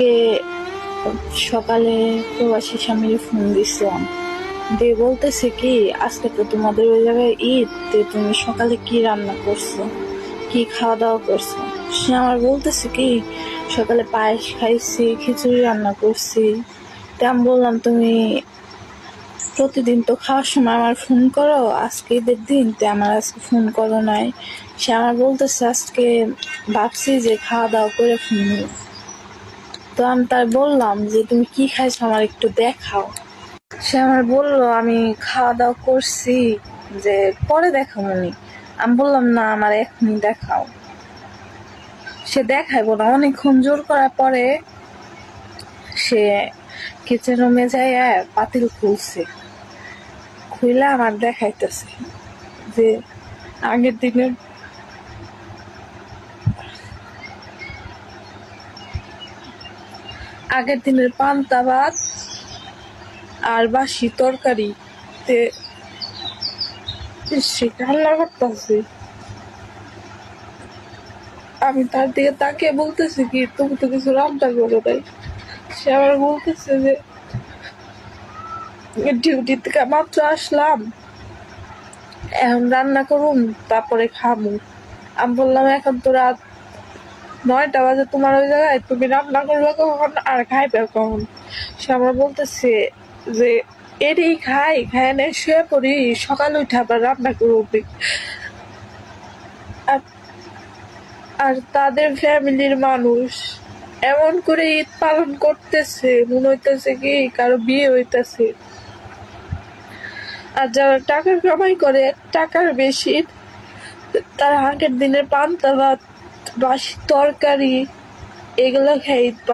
আজকে সকালে প্রবাসী স্বামীর ফোন দিছিলাম, দিয়ে বলতেছে কি আজকে তো তোমাদের ওই জায়গায় ঈদ, তুমি সকালে কি রান্না করছো, কি খাওয়া দাওয়া করছো। সে আমার বলতেছে কি সকালে পায়েস খাইছি, খিচুড়ি রান্না করছি। তা আমি বললাম তুমি প্রতিদিন তো খাওয়ার সময় আমার ফোন করো, আজকে ঈদের দিন তো আমার আজকে ফোন করো নাই। সে আমার বলতেছে আজকে ভাবছি যে খাওয়া দাওয়া করে ফোন দিই। তো আমি তার বললাম যে তুমি কি খাইছো আমার একটু দেখাও। সে আমার বললো আমি খাওয়া দাওয়া করছি, যে পরে দেখাও উনি। আমি বললাম না আমার এখনই দেখাও। সে দেখাইবো না, অনেকক্ষণ জোর করার পরে সে কিচেন রুমে যায় পাতিল খুলছে, খুইলা আমার দেখাইতেছে যে আগের দিনের পান্তা ভাত আর বাসি তরকারি তে সে রান্না করতেছে। আমি তার দিকে তাকিয়ে বলতেছি কি তুমি তো কিছু রান্না করো নাই। সে আবার বলতেছে যে ডিউটি থেকে মাত্র আসলাম, এখন রান্না করুন তারপরে খামু। আমি বললাম এখন তো রাত 9টা বাজে, তোমার ওই জায়গায় তুমি রান্না করবে কখন আর খাইবে কখন। সে আমার বলতেছে যে এরই খাই না শুয়ে পড়ি, সকালে উঠে আবার রান্না করবি। আর আর তাদের ফ্যামিলির মানুষ এমন করে ঈদ পালন করতেছে মনে হইতেছে কি কারো বিয়ে হইতেছে। আর যারা টাকা কামাই করে টাকার বেশি, তারা আগের দিনের পান্তা ভাত বাসি তরকারি এগুলো খেয়ে ঈদ